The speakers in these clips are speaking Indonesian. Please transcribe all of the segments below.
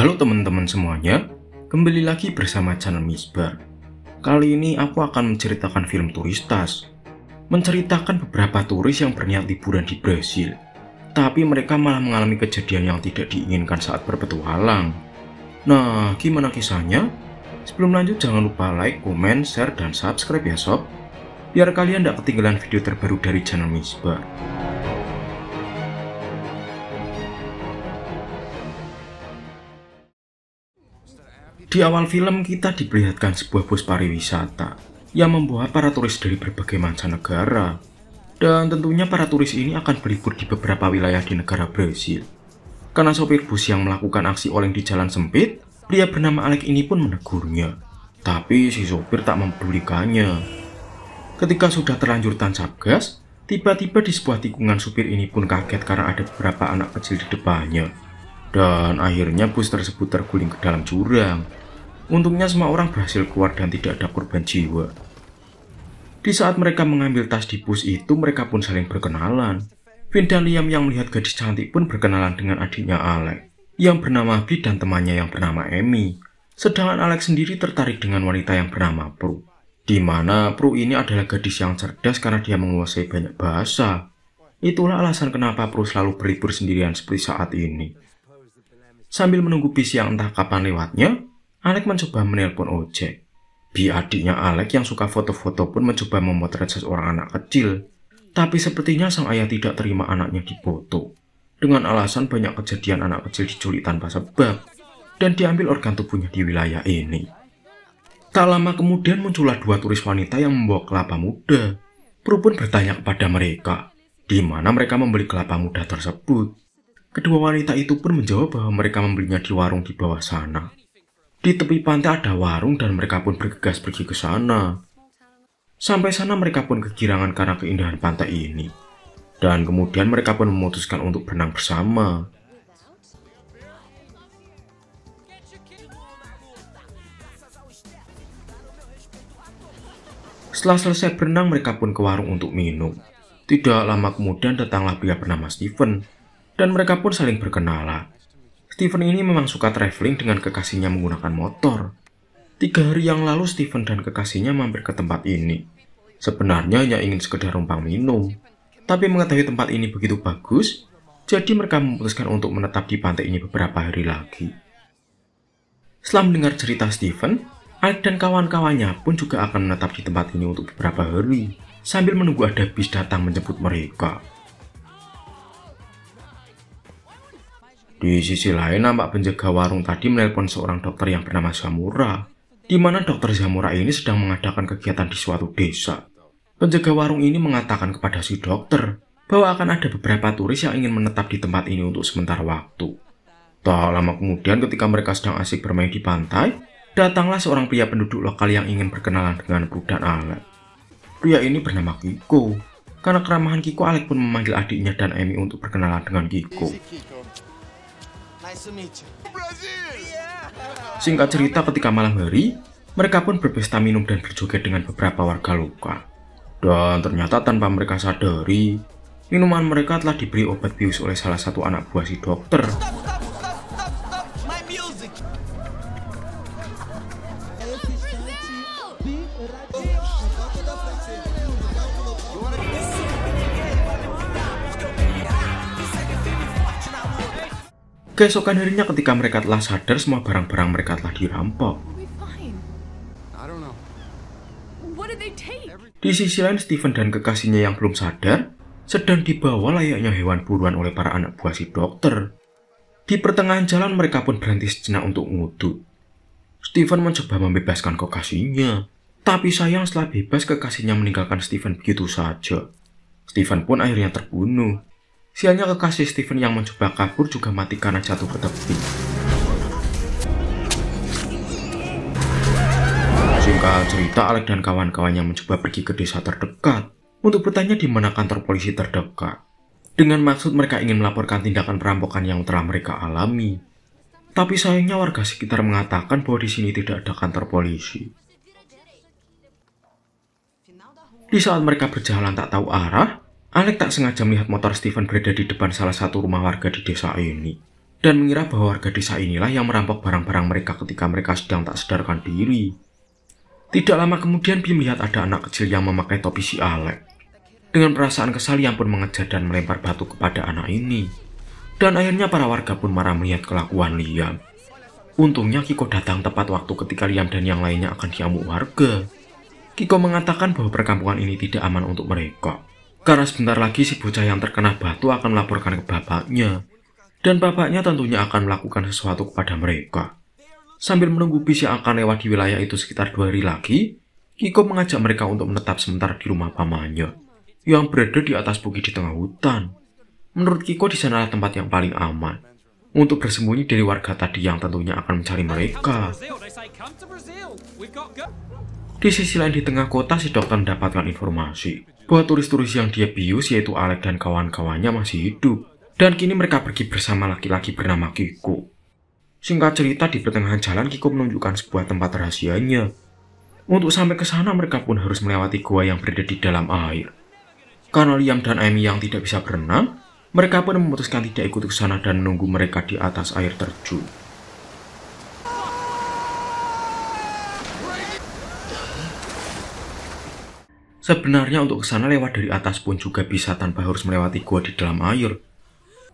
Halo teman-teman semuanya, kembali lagi bersama channel Misbar. Kali ini aku akan menceritakan film Turistas. Menceritakan beberapa turis yang berniat liburan di Brasil, tapi mereka malah mengalami kejadian yang tidak diinginkan saat berpetualang. Nah, gimana kisahnya? Sebelum lanjut jangan lupa like, komen, share, dan subscribe ya sob, biar kalian tidak ketinggalan video terbaru dari channel Misbar. Di awal film kita diperlihatkan sebuah bus pariwisata yang membawa para turis dari berbagai mancanegara. Dan tentunya para turis ini akan berlibur di beberapa wilayah di negara Brasil. Karena sopir bus yang melakukan aksi oleng di jalan sempit, pria bernama Alex ini pun menegurnya. Tapi si sopir tak mempedulikannya. Ketika sudah terlanjur tancap gas, tiba-tiba di sebuah tikungan supir ini pun kaget karena ada beberapa anak kecil di depannya. Dan akhirnya bus tersebut terguling ke dalam jurang. Untungnya semua orang berhasil keluar dan tidak ada korban jiwa. Di saat mereka mengambil tas di bus itu, mereka pun saling berkenalan. Vin dan Liam yang melihat gadis cantik pun berkenalan dengan adiknya Alex, yang bernama Bi dan temannya yang bernama Amy. Sedangkan Alex sendiri tertarik dengan wanita yang bernama Prue, di mana Prue ini adalah gadis yang cerdas karena dia menguasai banyak bahasa. Itulah alasan kenapa Prue selalu berlibur sendirian seperti saat ini. Sambil menunggu bis yang entah kapan lewatnya, Alex mencoba menelpon ojek. Bi, adiknya Alex yang suka foto-foto, pun mencoba memotret seseorang anak kecil. Tapi sepertinya sang ayah tidak terima anaknya difoto, dengan alasan banyak kejadian anak kecil diculik tanpa sebab dan diambil organ tubuhnya di wilayah ini. Tak lama kemudian muncullah dua turis wanita yang membawa kelapa muda. Prue pun bertanya kepada mereka, di mana mereka membeli kelapa muda tersebut. Kedua wanita itu pun menjawab bahwa mereka membelinya di warung di bawah sana. Di tepi pantai ada warung dan mereka pun bergegas pergi ke sana. Sampai sana mereka pun kegirangan karena keindahan pantai ini. Dan kemudian mereka pun memutuskan untuk berenang bersama. Setelah selesai berenang, mereka pun ke warung untuk minum. Tidak lama kemudian datanglah pria bernama Steven, dan mereka pun saling berkenalan. Steven ini memang suka traveling dengan kekasihnya menggunakan motor. 3 hari yang lalu Steven dan kekasihnya mampir ke tempat ini. Sebenarnya hanya ingin sekedar numpang minum, tapi mengetahui tempat ini begitu bagus, jadi mereka memutuskan untuk menetap di pantai ini beberapa hari lagi. Setelah mendengar cerita Steven, Alex dan kawan-kawannya pun juga akan menetap di tempat ini untuk beberapa hari, sambil menunggu ada bis datang menjemput mereka. Di sisi lain, nampak penjaga warung tadi menelpon seorang dokter yang bernama Zamora, di mana dokter Zamora ini sedang mengadakan kegiatan di suatu desa. Penjaga warung ini mengatakan kepada si dokter bahwa akan ada beberapa turis yang ingin menetap di tempat ini untuk sementara waktu. Tak lama kemudian, ketika mereka sedang asik bermain di pantai, datanglah seorang pria penduduk lokal yang ingin berkenalan dengan Prue dan Alex. Pria ini bernama Kiko. Karena keramahan Kiko, Alex pun memanggil adiknya dan Amy untuk berkenalan dengan Kiko. Singkat cerita, ketika malam hari, mereka pun berpesta minum dan berjoget dengan beberapa warga lokal. Dan ternyata tanpa mereka sadari, minuman mereka telah diberi obat bius oleh salah satu anak buah si dokter. Keesokan harinya ketika mereka telah sadar, semua barang-barang mereka telah dirampok. Di sisi lain, Steven dan kekasihnya yang belum sadar sedang dibawa layaknya hewan buruan oleh para anak buah si dokter. Di pertengahan jalan mereka pun berhenti sejenak untuk ngudut. Steven mencoba membebaskan kekasihnya, tapi sayang setelah bebas kekasihnya meninggalkan Steven begitu saja. Steven pun akhirnya terbunuh. Sialnya kekasih Steven yang mencoba kabur juga mati karena jatuh ke tepi. Singkat cerita, Alex dan kawan-kawannya mencoba pergi ke desa terdekat untuk bertanya di mana kantor polisi terdekat. Dengan maksud mereka ingin melaporkan tindakan perampokan yang telah mereka alami. Tapi sayangnya warga sekitar mengatakan bahwa di sini tidak ada kantor polisi. Di saat mereka berjalan tak tahu arah, Alex tak sengaja melihat motor Steven berada di depan salah satu rumah warga di desa ini. dan mengira bahwa warga desa inilah yang merampok barang-barang mereka ketika mereka sedang tak sadarkan diri. Tidak lama kemudian Bi melihat ada anak kecil yang memakai topi si Alex. Dengan perasaan kesal Liam pun mengejar dan melempar batu kepada anak ini. Dan akhirnya para warga pun marah melihat kelakuan Liam. Untungnya Kiko datang tepat waktu ketika Liam dan yang lainnya akan diamuk warga. Kiko mengatakan bahwa perkampungan ini tidak aman untuk mereka. Karena sebentar lagi si bocah yang terkena batu akan melaporkan ke bapaknya. Dan bapaknya tentunya akan melakukan sesuatu kepada mereka. Sambil menunggu bis yang akan lewat di wilayah itu sekitar 2 hari lagi, Kiko mengajak mereka untuk menetap sementara di rumah pamannya, yang berada di atas bukit di tengah hutan. Menurut Kiko di sanalah tempat yang paling aman, untuk bersembunyi dari warga tadi yang tentunya akan mencari mereka. Di sisi lain di tengah kota, si dokter mendapatkan informasi bahwa turis-turis yang dia bius yaitu Alex dan kawan-kawannya masih hidup. Dan kini mereka pergi bersama laki-laki bernama Kiko. Singkat cerita, di pertengahan jalan Kiko menunjukkan sebuah tempat rahasianya. Untuk sampai ke sana mereka pun harus melewati gua yang berada di dalam air. Karena Liam dan Amy yang tidak bisa berenang, mereka pun memutuskan tidak ikut ke sana dan menunggu mereka di atas air terjun. Sebenarnya untuk ke sana lewat dari atas pun juga bisa tanpa harus melewati gua di dalam air.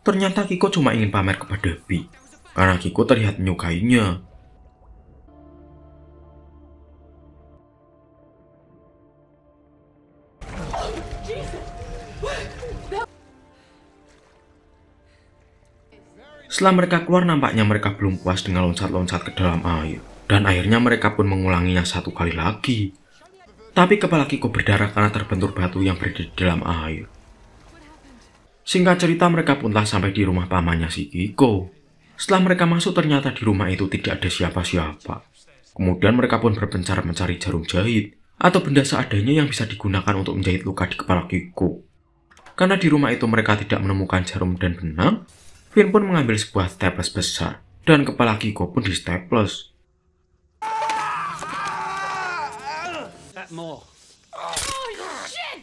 Ternyata Kiko cuma ingin pamer kepada Bi, karena Kiko terlihat menyukainya. Setelah mereka keluar, nampaknya mereka belum puas dengan loncat-loncat ke dalam air. Dan akhirnya mereka pun mengulanginya 1 kali lagi. Tapi kepala Kiko berdarah karena terbentur batu yang berada di dalam air. Singkat cerita, mereka pun telah sampai di rumah pamannya si Kiko. Setelah mereka masuk, ternyata di rumah itu tidak ada siapa-siapa. Kemudian mereka pun berpencar mencari jarum jahit atau benda seadanya yang bisa digunakan untuk menjahit luka di kepala Kiko. Karena di rumah itu mereka tidak menemukan jarum dan benang, Finn pun mengambil sebuah staples besar dan kepala Kiko pun di staples.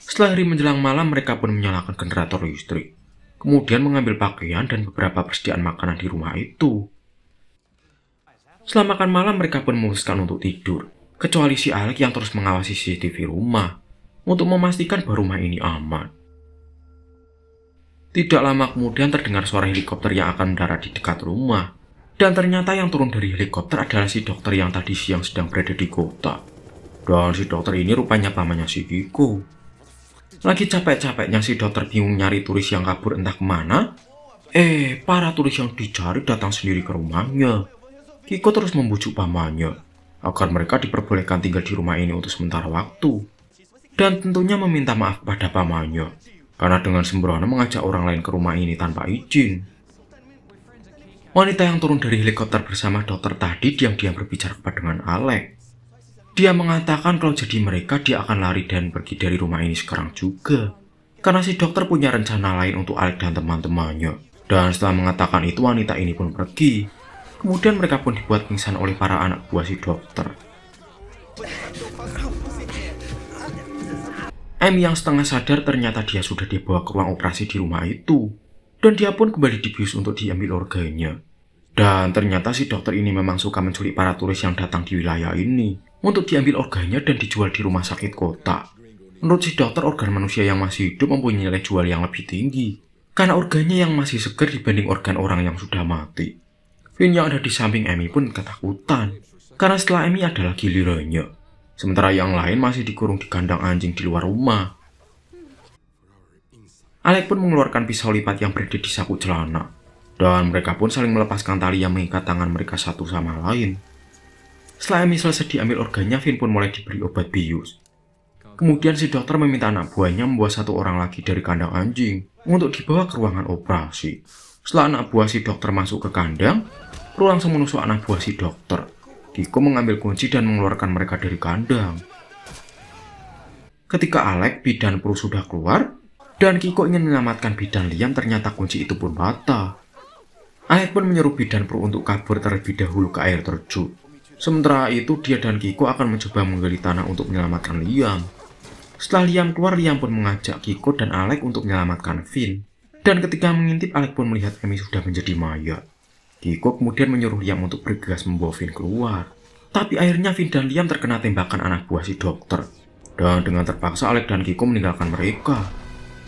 Setelah hari menjelang malam, mereka pun menyalakan generator listrik. Kemudian mengambil pakaian dan beberapa persediaan makanan di rumah itu. Setelah makan malam, mereka pun memutuskan untuk tidur. Kecuali si Alex yang terus mengawasi CCTV rumah, untuk memastikan bahwa rumah ini aman. Tidak lama kemudian terdengar suara helikopter yang akan mendarat di dekat rumah. Dan ternyata yang turun dari helikopter adalah si dokter yang tadi siang sedang berada di kota. Dan si dokter ini rupanya pamannya si Kiko. Lagi capek-capeknya si dokter bingung nyari turis yang kabur entah kemana. Para turis yang dicari datang sendiri ke rumahnya. Kiko terus membujuk pamannya agar mereka diperbolehkan tinggal di rumah ini untuk sementara waktu. Dan tentunya meminta maaf kepada pamannya, karena dengan sembrono mengajak orang lain ke rumah ini tanpa izin. Wanita yang turun dari helikopter bersama dokter tadi diam-diam berbicara dengan Alex. Dia mengatakan kalau jadi mereka dia akan lari dan pergi dari rumah ini sekarang juga. Karena si dokter punya rencana lain untuk Alex dan teman-temannya. Dan setelah mengatakan itu wanita ini pun pergi. Kemudian mereka pun dibuat pingsan oleh para anak buah si dokter. Amy yang setengah sadar ternyata dia sudah dibawa ke ruang operasi di rumah itu. Dan dia pun kembali dibius untuk diambil organnya. Dan ternyata si dokter ini memang suka menculik para turis yang datang di wilayah ini untuk diambil organnya dan dijual di rumah sakit kota. Menurut si dokter, organ manusia yang masih hidup mempunyai nilai jual yang lebih tinggi karena organnya yang masih segar dibanding organ orang yang sudah mati. Finn yang ada di samping Amy pun ketakutan karena setelah Amy adalah gilirannya, sementara yang lain masih dikurung di kandang anjing di luar rumah. Alex pun mengeluarkan pisau lipat yang berada di saku celana, dan mereka pun saling melepaskan tali yang mengikat tangan mereka satu sama lain. Setelah Amy selesai diambil organnya, Finn pun mulai diberi obat bius. Kemudian si dokter meminta anak buahnya membawa 1 orang lagi dari kandang anjing untuk dibawa ke ruangan operasi. Setelah anak buah si dokter masuk ke kandang, Pro langsung menusuk anak buah si dokter. Kiko mengambil kunci dan mengeluarkan mereka dari kandang. Ketika Alex, Bi, dan Pro sudah keluar, dan Kiko ingin menyelamatkan Bi dan Liam, ternyata kunci itu pun patah. Alex pun menyuruh Bi dan Pro untuk kabur terlebih dahulu ke air terjun. Sementara itu, dia dan Kiko akan mencoba menggali tanah untuk menyelamatkan Liam. Setelah Liam keluar, Liam pun mengajak Kiko dan Alex untuk menyelamatkan Finn. Dan ketika mengintip, Alex pun melihat Amy sudah menjadi mayat. Kiko kemudian menyuruh Liam untuk bergegas membawa Vin keluar. Tapi akhirnya Vin dan Liam terkena tembakan anak buah si dokter. Dan dengan terpaksa Alex dan Kiko meninggalkan mereka.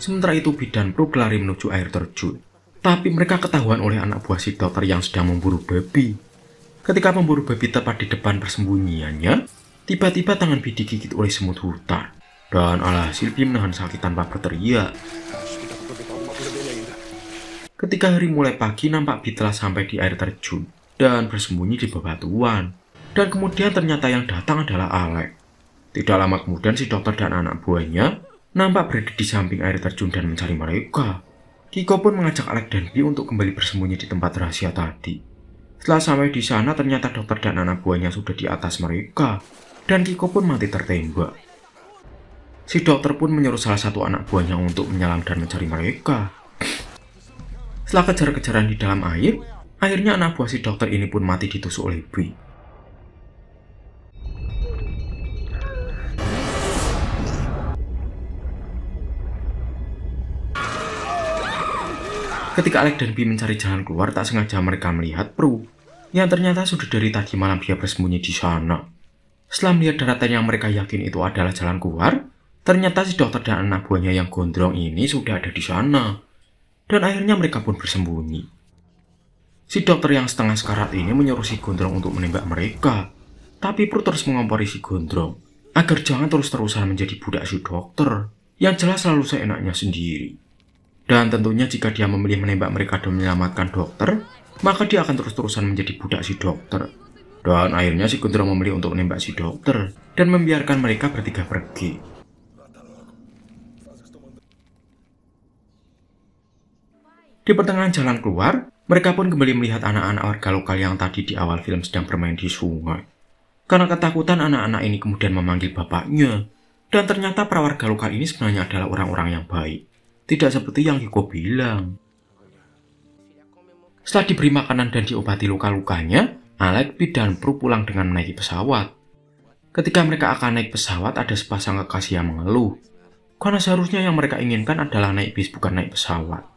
Sementara itu Bi dan Brooke lari menuju air terjun. Tapi mereka ketahuan oleh anak buah si dokter yang sedang memburu babi. Ketika memburu babi tepat di depan persembunyiannya, tiba-tiba tangan Bi digigit oleh semut hutan. Dan alhasil Bi menahan sakit tanpa berteriak. Ketika hari mulai pagi, nampak Bi telah sampai di air terjun dan bersembunyi di bebatuan. Dan kemudian ternyata yang datang adalah Alex. Tidak lama kemudian si dokter dan anak buahnya nampak berada di samping air terjun dan mencari mereka. Kiko pun mengajak Alex dan Bi untuk kembali bersembunyi di tempat rahasia tadi. Setelah sampai di sana, ternyata dokter dan anak buahnya sudah di atas mereka. Dan Kiko pun mati tertembak. Si dokter pun menyuruh salah satu anak buahnya untuk menyelam dan mencari mereka. Setelah kejar-kejaran di dalam air, akhirnya anak buah si dokter ini pun mati ditusuk oleh Bi. Ketika Alex dan Bi mencari jalan keluar, tak sengaja mereka melihat Prue, yang ternyata sudah dari tadi malam dia bersembunyi di sana. Setelah melihat daratan yang mereka yakin itu adalah jalan keluar, ternyata si dokter dan anak buahnya yang gondrong ini sudah ada di sana. Dan akhirnya mereka pun bersembunyi. Si dokter yang setengah sekarat ini menyuruh si gondrong untuk menembak mereka. Tapi Prue terus mengompori si gondrong, agar jangan terus-terusan menjadi budak si dokter, yang jelas selalu seenaknya sendiri. Dan tentunya jika dia memilih menembak mereka dan menyelamatkan dokter, maka dia akan terus-terusan menjadi budak si dokter. Dan akhirnya si gondrong memilih untuk menembak si dokter dan membiarkan mereka bertiga pergi. Di pertengahan jalan keluar, mereka pun kembali melihat anak-anak warga lokal yang tadi di awal film sedang bermain di sungai. Karena ketakutan, anak-anak ini kemudian memanggil bapaknya. Dan ternyata para warga lokal ini sebenarnya adalah orang-orang yang baik. Tidak seperti yang Kiko bilang. Setelah diberi makanan dan diobati luka-lukanya, Alex, Bi, dan Prue pulang dengan menaiki pesawat. Ketika mereka akan naik pesawat, ada sepasang kekasih yang mengeluh. Karena seharusnya yang mereka inginkan adalah naik bis, bukan naik pesawat.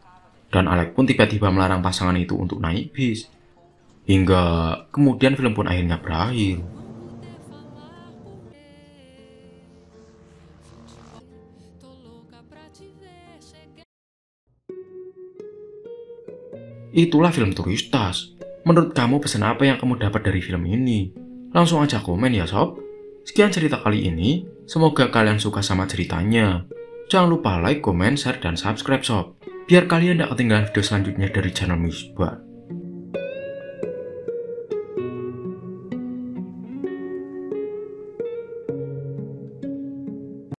Dan Alex pun tiba-tiba melarang pasangan itu untuk naik bis. Hingga kemudian film pun akhirnya berakhir. Itulah film Turistas. Menurut kamu pesan apa yang kamu dapat dari film ini? Langsung aja komen ya sob. Sekian cerita kali ini. Semoga kalian suka sama ceritanya. Jangan lupa like, comment, share, dan subscribe sob. Biar kalian tidak ketinggalan video selanjutnya dari channel Misbar.